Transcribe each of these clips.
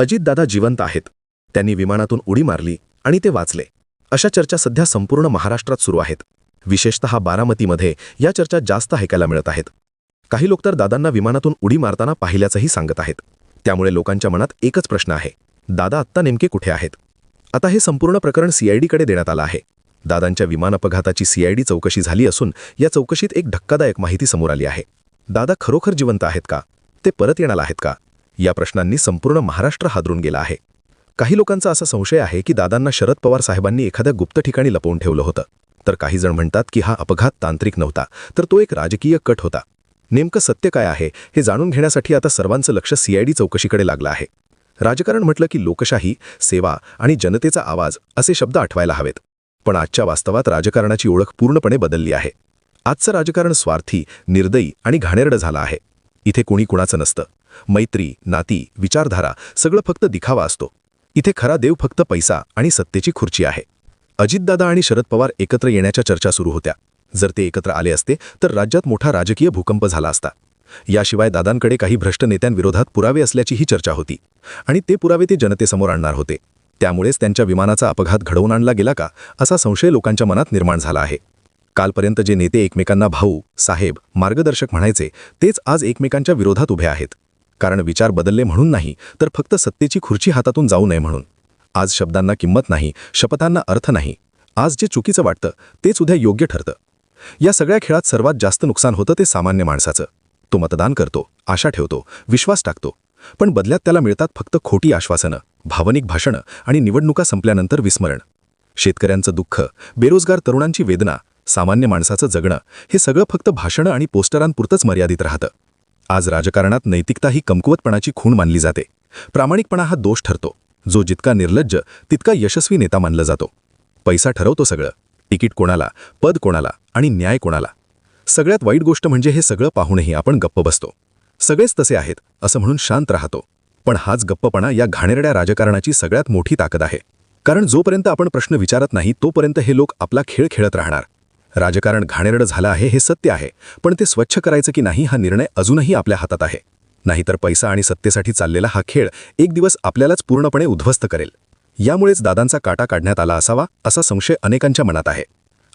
अजितदादा जिवंत आहेत, त्यांनी विमानातून उडी मारली आणि ते वाचले, अशा चर्चा सध्या संपूर्ण महाराष्ट्रात सुरू आहेत. विशेषतः बारामतीमध्ये या चर्चा जास्त ऐकायला मिळत आहेत. काही लोक तर दादांना विमानातून उडी मारताना पाहिल्याचंही सांगत आहेत. त्यामुळे लोकांच्या मनात एकच प्रश्न आहे, दादा आत्ता नेमके कुठे आहेत? आता हे संपूर्ण प्रकरण सीआयडीकडे देण्यात आलं आहे. दादांच्या विमान अपघाताची सीआयडी चौकशी झाली असून या चौकशीत एक धक्कादायक माहिती समोर आली आहे. दादा खरोखर जिवंत आहेत का? ते परत येणार आहेत का? या प्रश्नांनी संपूर्ण महाराष्ट्र हादरून गेला आहे. काही लोकांचा असा संशय आहे की दादांना शरद पवार साहेबांनी एखाद्या गुप्त ठिकाणी लपवून ठेवलं होतं. तर काही जण म्हणतात की हा अपघात तांत्रिक नव्हता, तर तो एक राजकीय कट होता. नेमकं सत्य काय आहे हे जाणून घेण्यासाठी आता सर्वांचं लक्ष सीआयडी चौकशीकडे लागलं आहे. राजकारण म्हटलं की लोकशाही, सेवा आणि जनतेचा आवाज असे शब्द आठवायला हवेत. पण आजच्या वास्तवात राजकारणाची ओळख पूर्णपणे बदलली आहे. आजचं राजकारण स्वार्थी, निर्दयी आणि घाणेरडं झालं आहे. इथे कोणी कुणाचं नसतं. मैत्री, नाती, विचारधारा सगळं फक्त दिखावा असतो. इथे खरा देव फक्त पैसा आणि सत्तेची खुर्ची आहे. अजितदादा आणि शरद पवार एकत्र येण्याच्या चर्चा सुरू होत्या. जर ते एकत्र आले असते तर राज्यात मोठा राजकीय भूकंप झाला असता. याशिवाय दादांकडे काही भ्रष्ट नेत्यांविरोधात पुरावे असल्याचीही चर्चा होती आणि ते पुरावे ते जनतेसमोर आणणार होते. त्यामुळेच त्यांच्या विमानाचा अपघात घडवून आणला गेला का असा संशय लोकांच्या मनात निर्माण झाला आहे. कालपर्यंत जे नेते एकमेकांना भाऊ, साहेब, मार्गदर्शक म्हणायचे तेच आज एकमेकांच्या विरोधात उभे आहेत. कारण विचार बदलले म्हणून नाही, तर फक्त सत्तेची खुर्ची हातातून जाऊ नये म्हणून. आज शब्दांना किंमत नाही, शपथांना अर्थ नाही. आज जे चुकीचं वाटतं तेच उद्या योग्य ठरतं. या सगळ्या खेळात सर्वात जास्त नुकसान होतं ते सामान्य माणसाचं. तो मतदान करतो, आशा ठेवतो, विश्वास टाकतो, पण बदल्यात त्याला मिळतात फक्त खोटी आश्वासनं, भावनिक भाषणं आणि निवडणुका संपल्यानंतर विस्मरण. शेतकऱ्यांचं दुःख, बेरोजगार तरुणांची वेदना, सामान्य माणसाचं जगणं हे सगळं फक्त भाषणं आणि पोस्टरांपुरतंच मर्यादित राहतं. आज राजकारणात नैतिकता ही कमकुवतपणाची खूण मानली जाते. प्रामाणिकपणा हा दोष ठरतो. जो जितका निर्लज्ज तितका यशस्वी नेता मानला जातो. पैसा ठरवतो सगळं. तिकीट कोणाला, पद कोणाला आणि न्याय कोणाला. सगळ्यात वाईट गोष्ट म्हणजे हे सगळं पाहूनही आपण गप्प बसतो. सगळेच तसे आहेत असं म्हणून शांत राहतो. पण हाच गप्पपणा या घाणेरड्या राजकारणाची सगळ्यात मोठी ताकद आहे. कारण जोपर्यंत आपण प्रश्न विचारत नाही तोपर्यंत हे लोक आपला खेळ खेळत राहणार. राजकारण घाणेरडं झालं आहे हे सत्य आहे, पण ते स्वच्छ करायचं की नाही हा निर्णय अजूनही आपल्या हातात आहे. नाहीतर पैसा आणि सत्तेसाठी चाललेला हा खेळ एक दिवस आपल्यालाच पूर्णपणे उद्ध्वस्त करेल. यामुळेच दादांचा काटा काढण्यात आला असावा असा संशय अनेकांच्या मनात आहे.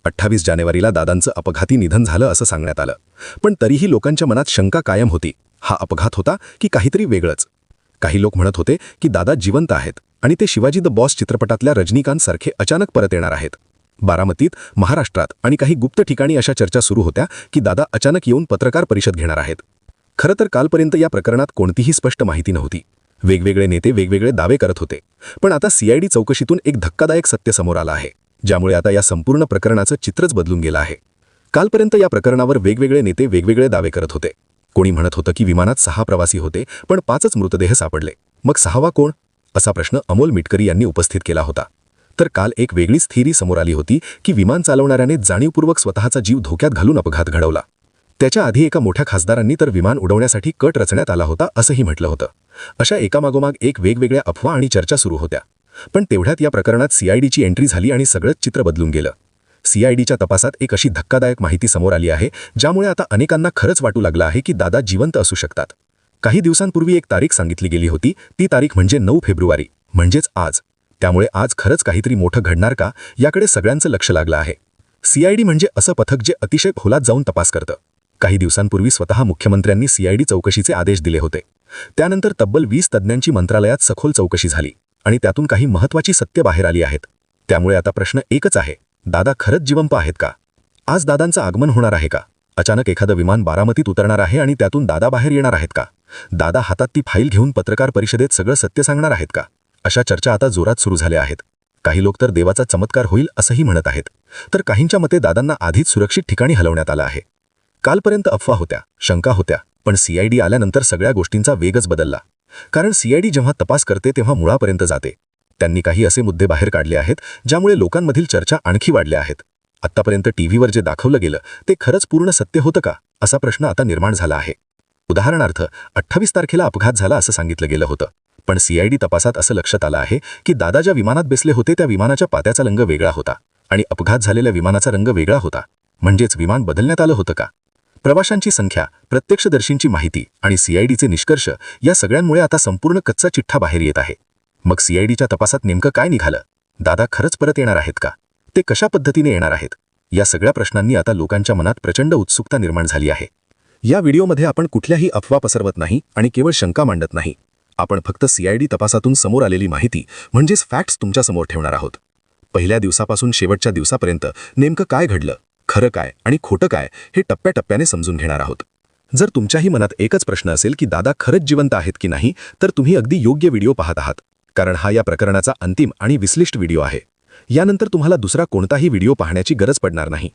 28 जानेवारीला दादांचं अपघाती निधन झालं असं सांगण्यात आलं, पण तरीही लोकांच्या मनात शंका कायम होती. हा अपघात होता की काहीतरी वेगळंच? काही लोक म्हणत होते की दादा जिवंत आहेत आणि ते शिवाजी द बॉस चित्रपटातल्या रजनीकांतसारखे अचानक परत येणार आहेत. बारामतीत, महाराष्ट्रात आणि काही गुप्त ठिकाणी अशा चर्चा सुरू होत्या की दादा अचानक येऊन पत्रकार परिषद घेणार आहेत. खरं तर कालपर्यंत या प्रकरणात कोणतीही स्पष्ट माहिती नव्हती. वेगवेगळे नेते वेगवेगळे दावे करत होते. पण आता सीआयडी चौकशीतून एक धक्कादायक सत्य समोर आलं आहे, ज्यामुळे आता या संपूर्ण प्रकरणाचं चित्रच बदलून गेलं आहे. कालपर्यंत या प्रकरणावर वेगवेगळे नेते वेगवेगळे दावे करत होते. कोणी म्हणत होतं की विमानात 6 प्रवासी होते पण 5च मृतदेह सापडले, मग 6वा कोण? असा प्रश्न अमोल मिटकरी यांनी उपस्थित केला होता. तर काल एक वेगळीच थिअरी समोर आली होती की विमान चालवणाऱ्याने जाणीवपूर्वक स्वतःचा जीव धोक्यात घालून अपघात घडवला. त्याच्या आधी एका मोठ्या खासदारांनी तर विमान उडवण्यासाठी कट रचण्यात आला होता असंही म्हटलं होतं. अशा एकामागोमाग एक वेगवेगळ्या अफवा आणि चर्चा सुरू होत्या. पण तेवढ्यात या प्रकरणात सीआयडीची एंट्री झाली आणि सगळंच चित्र बदलून गेलं. सीआयडीच्या तपासात एक अशी धक्कादायक माहिती समोर आली आहे ज्यामुळे आता अनेकांना खरंच वाटू लागलं आहे की दादा जिवंत असू शकतात. काही दिवसांपूर्वी एक तारीख सांगितली गेली होती. ती तारीख म्हणजे 9 फेब्रुवारी, म्हणजेच आज. त्यामुळे आज खरंच काहीतरी मोठं घडणार का याकडे सगळ्यांचं लक्ष लागलं आहे. सीआयडी म्हणजे असं पथक जे अतिशय खोलात जाऊन तपास करतं. काही दिवसांपूर्वी स्वतः मुख्यमंत्र्यांनी सीआयडी चौकशीचे आदेश दिले होते. त्यानंतर तब्बल 20 तज्ज्ञांची मंत्रालयात सखोल चौकशी झाली आणि त्यातून काही महत्त्वाची सत्य बाहेर आली आहेत. त्यामुळे आता प्रश्न एकच आहे, दादा खरंच जिवंत आहेत का? आज दादांचं आगमन होणार आहे का? अचानक एखादं विमान बारामतीत उतरणार आहे आणि त्यातून दादा बाहेर येणार आहेत का? दादा हातात ती फाईल घेऊन पत्रकार परिषदेत सगळं सत्य सांगणार आहेत का? अशा चर्चा आता जोरात सुरू झाल्या आहेत. काही लोक तर देवाचा चमत्कार होईल असंही म्हणत आहेत. तर काहींच्या मते दादांना आधीच सुरक्षित ठिकाणी हलवण्यात आलं आहे. कालपर्यंत अफवा होत्या, शंका होत्या, पण सीआयडी आल्यानंतर सगळ्या गोष्टींचा वेगच बदलला. कारण सीआयडी जेव्हा तपास करते तेव्हा मुळापर्यंत जाते. त्यांनी काही असे मुद्दे बाहेर काढले आहेत ज्यामुळे लोकांमधील चर्चा आणखी वाढल्या आहेत. आत्तापर्यंत टीव्हीवर जे दाखवलं गेलं ते खरंच पूर्ण सत्य होतं का असा प्रश्न आता निर्माण झाला आहे. उदाहरणार्थ 28 तारखेला अपघात झाला असं सांगितलं गेलं होतं, पण सीआयडी तपासात असं लक्षात आलं आहे की दादा ज्या विमानात बसले होते त्या विमानाच्या पात्याचा रंग वेगळा होता आणि अपघात झालेल्या विमानाचा रंग वेगळा होता. म्हणजेच विमान बदलण्यात आलं होतं का? प्रवाशांची संख्या, प्रत्यक्षदर्शींची माहिती आणि सीआयडीचे निष्कर्ष या सगळ्यांमुळे आता संपूर्ण कच्चा चिठ्ठा बाहेर येत आहे. मग सीआयडीच्या तपासात नेमकं काय निघालं? दादा खरंच परत येणार आहेत का? ते कशा पद्धतीने येणार आहेत? या सगळ्या प्रश्नांनी आता लोकांच्या मनात प्रचंड उत्सुकता निर्माण झाली आहे. या व्हिडिओमध्ये आपण कुठल्याही अफवा पसरवत नाही आणि केवळ शंका मांडत नाही. आपण फक्त सीआयडी तपासातून समोर आलेली माहिती म्हणजेच फॅक्ट्स तुमच्यासमोर ठेवणार आहोत. पहिल्या दिवसापासून शेवटच्या दिवसापर्यंत नेमकं काय घडलं, खरं काय आणि खोटं काय हे टप्प्याटप्प्याने समजून घेणार आहोत. जर तुमच्याही मनात एकच प्रश्न असेल की दादा खरंच जिवंत आहेत की नाही, तर तुम्ही अगदी योग्य व्हिडिओ पाहत आहात, कारण हा या प्रकरणाचा अंतिम आणि विश्लिष्ट व्हिडिओ आहे. यानंतर तुम्हाला दुसरा कोणताही व्हिडिओ पाहण्याची गरज पडणार नाही.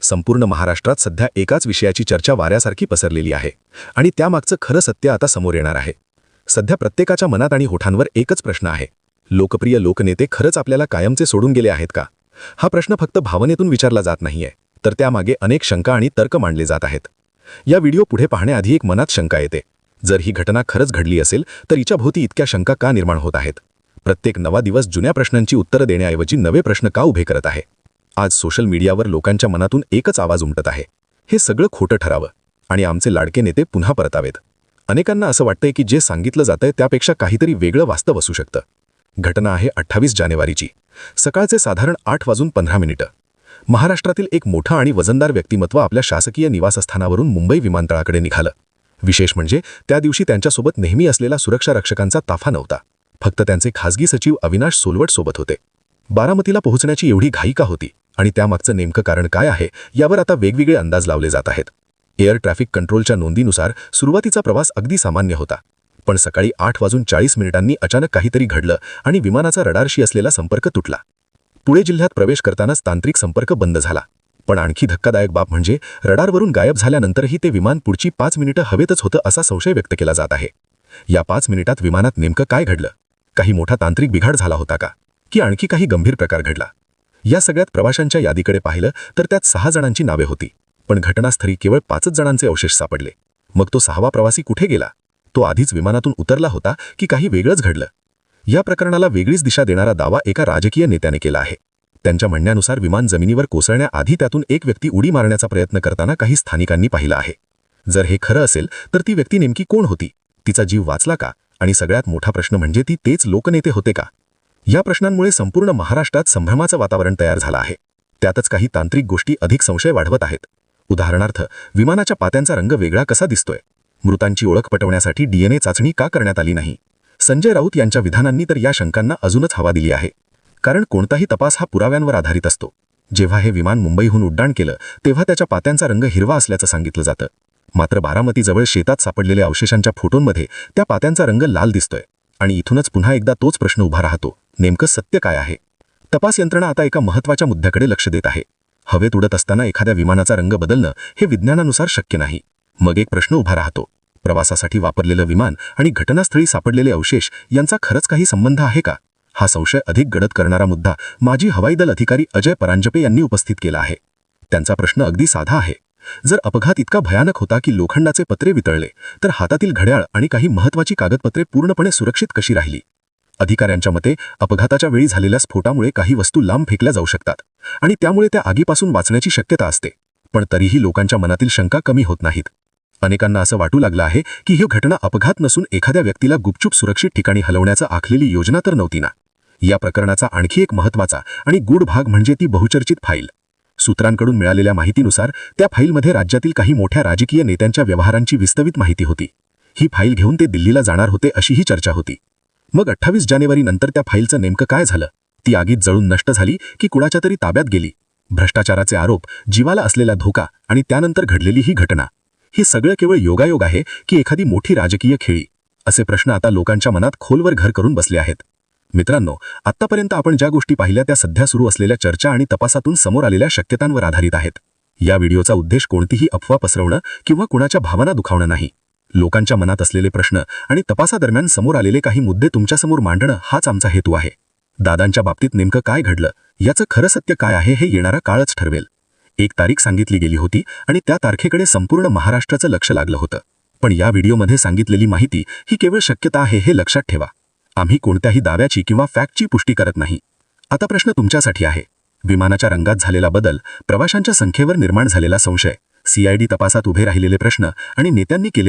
संपूर्ण महाराष्ट्रात सध्या एकाच विषयाची चर्चा वाऱ्यासारखी पसरलेली आहे आणि त्यामागचं खरं सत्य आता समोर येणार आहे. सध्या प्रत्येकाच्या मनात आणि होठांवर एकच प्रश्न आहे: लोकप्रिय लोकनेते खरंच आपल्याला कायमचे सोडून गेले आहेत का? हा प्रश्न फक्त भावनेतून विचारला जात नाहीये, तर त्यामागे अनेक शंका आणि तर्क मांडले जात आहेत. या व्हिडिओ पुढे पाहण्याआधी एक मनात शंका येते: जर ही घटना खरंच घडली असेल तर हिच्या भोवती इतक्या शंका का निर्माण होत आहेत? प्रत्येक नवा दिवस जुन्या प्रश्नांची उत्तरं देण्याऐवजी नवे प्रश्न का उभे करत आहे? आज सोशल मीडियावर लोकांच्या मनातून एकच आवाज उमटत आहे: हे सगळं खोटं ठरावं आणि आमचे लाडके नेते पुन्हा परतावेत. अनेकांना असं वाटतंय की जे सांगितलं जातंय त्यापेक्षा काहीतरी वेगळं वास्तव असू शकतं. घटना आहे 28 जानेवारीची. सकाळचे साधारण 8:15. महाराष्ट्रातील एक मोठं आणि वजनदार व्यक्तिमत्व आपल्या शासकीय निवासस्थानावरून मुंबई विमानतळाकडे निघालं. विशेष म्हणजे त्या दिवशी त्यांच्यासोबत नेहमी असलेला सुरक्षा रक्षकांचा ताफा नव्हता. फक्त त्यांचे खासगी सचिव अविनाश सोलवट सोबत होते. बारामतीला पोहोचण्याची एवढी घाई का होती आणि त्यामागचं नेमकं कारण काय आहे, यावर आता वेगवेगळे अंदाज लावले जात आहेत. एअर ट्रॅफिक कंट्रोलच्या नोंदीनुसार सुरुवातीचा प्रवास अगदी सामान्य होता, पण सकाळी 8:40 अचानक काहीतरी घडलं आणि विमानाचा रडारशी असलेला संपर्क तुटला. पुणे जिल्ह्यात प्रवेश करतानाच तांत्रिक संपर्क बंद झाला. पण आणखी धक्कादायक बाब म्हणजे रडारवरून गायब झाल्यानंतरही ते विमान पुढची 5 मिनिटं हवेतच होतं असा संशय व्यक्त केला जात आहे. या 5 मिनिटात विमानात नेमकं काय घडलं? काही मोठा तांत्रिक बिघाड झाला होता का, की आणखी काही गंभीर प्रकार घडला? या सगळ्यात प्रवाशांच्या यादीकडे पाहिलं तर त्यात 6 जणांची नावे होती, पण घटनास्थळी केवळ 5 जणांचे अवशेष सापडले. मग तो 6वा प्रवासी कुठे गेला? तो आधीच विमानातून उतरला होता की काही वेगळंच घडलं? या प्रकरणाला वेगळीच दिशा देणारा दावा एका राजकीय नेत्याने केला आहे. त्यांच्या म्हणण्यानुसार विमान जमिनीवर कोसळण्याआधी त्यातून एक व्यक्ती उडी मारण्याचा प्रयत्न करताना काही स्थानिकांनी पाहिलं आहे. जर हे खरं असेल तर ती व्यक्ती नेमकी कोण होती? तिचा जीव वाचला का? आणि सगळ्यात मोठा प्रश्न म्हणजे ती तेच लोकनेते होते का? या प्रश्नांमुळे संपूर्ण महाराष्ट्रात संभ्रमाचं वातावरण तयार झालं आहे. त्यातच काही तांत्रिक गोष्टी अधिक संशय वाढवत आहेत. उदाहरणार्थ, विमानाच्या पात्यांचा रंग वेगळा कसा दिसतोय? मृतांची ओळख पटवण्यासाठी DNA चाचणी का करण्यात आली नाही? संजय राऊत यांच्या विधानांनी तर या शंकांना अजूनच हवा दिली आहे. कारण कोणताही तपास हा पुराव्यांवर आधारित असतो. जेव्हा हे विमान मुंबईहून उड्डाण केलं तेव्हा त्याच्या पात्यांचा रंग हिरवा असल्याचं सांगितलं जातं. मात्र बारामतीजवळ शेतात सापडलेल्या अवशेषांच्या फोटोंमध्ये त्या पात्यांचा रंग लाल दिसतोय. आणि इथूनच पुन्हा एकदा तोच प्रश्न उभा राहतो: नेमकं सत्य काय आहे? तपास यंत्रणा आता एका महत्त्वाच्या मुद्द्याकडे लक्ष देत आहे. हवेत उडत असताना एखाद्या विमानाचा रंग बदलणं हे विज्ञानानुसार शक्य नाही. मग एक प्रश्न उभा राहतो: प्रवासासाठी वापरलेलं विमान आणि घटनास्थळी सापडलेले अवशेष यांचा खरंच काही संबंध आहे का? हा संशय अधिक गडद करणारा मुद्दा माजी हवाई दल अधिकारी अजय परांजपे यांनी उपस्थित केला आहे. त्यांचा प्रश्न अगदी साधा आहे: जर अपघात इतका भयानक होता की लोखंडाचे पत्रे वितळले, तर हातातील घड्याळ आणि काही महत्त्वाची कागदपत्रे पूर्णपणे सुरक्षित कशी राहिली? अधिकाऱ्यांच्या मते अपघाताच्या वेळी झालेल्या स्फोटामुळे काही वस्तू लांब फेकल्या जाऊ शकतात आणि त्यामुळे त्या आगीपासून वाचण्याची शक्यता असते. पण तरीही लोकांच्या मनातील शंका कमी होत नाहीत. अनेकांना असं वाटू लागलं आहे की ही घटना अपघात नसून एखाद्या व्यक्तीला गुपचूप सुरक्षित ठिकाणी हलवण्याचा आखलेली योजना तर नव्हती ना? या प्रकरणाचा आणखी एक महत्त्वाचा आणि गूढ भाग म्हणजे ती बहुचर्चित फाईल. सूत्रांकडून मिळालेल्या माहितीनुसार त्या फाईलमध्ये राज्यातील काही मोठ्या राजकीय नेत्यांच्या व्यवहारांची विस्तवित माहिती होती. ही फाईल घेऊन ते दिल्लीला जाणार होते अशीही चर्चा होती. मग 28 जानेवारी नंतर त्या फाईलचं नेमकं काय झालं? ती आगीत जळून नष्ट झाली की कुणाच्या तरी ताब्यात गेली? भ्रष्टाचाराचे आरोप, जीवाला असलेला धोका आणि त्यानंतर घडलेली ही घटना, हे सगळं केवळ योगायोग आहे की एखादी मोठी राजकीय खेळी? असे प्रश्न आता लोकांच्या मनात खोलवर घर करून बसले आहेत. मित्रांनो, आत्तापर्यंत आपण ज्या गोष्टी पाहिल्या त्या सध्या सुरू असलेल्या चर्चा आणि तपासातून समोर आलेल्या शक्यतांवर आधारित आहेत. या व्हिडिओचा उद्देश कोणतीही अफवा पसरवणं किंवा कुणाच्या भावना दुखावणं नाही. लोकांच्या मनात असलेले प्रश्न आणि तपासादरम्यान समोर आलेले काही मुद्दे तुमच्यासमोर मांडणं हाच आमचा हेतू आहे. दादांच्या बाबतीत नेमकं काय घडलं, याचं खरं सत्य काय आहे हे येणारा काळच ठरवेल. एक तारीख सांगितली गेली होती आणि त्या तारखेकडे संपूर्ण महाराष्ट्राचं लक्ष लागलं होतं. पण या व्हिडिओमध्ये सांगितलेली माहिती ही केवळ शक्यता आहे हे लक्षात ठेवा. आम्ही कोणत्याही दाव्याची किंवा फॅक्टची पुष्टी करत नाही. आता प्रश्न तुमच्यासाठी आहे: विमानाच्या रंगात झालेला बदल, प्रवाशांच्या संख्येवर निर्माण झालेला संशय, CID तपासात उभे राहिलेले प्रश्न आणि नेत्यांनी केलेले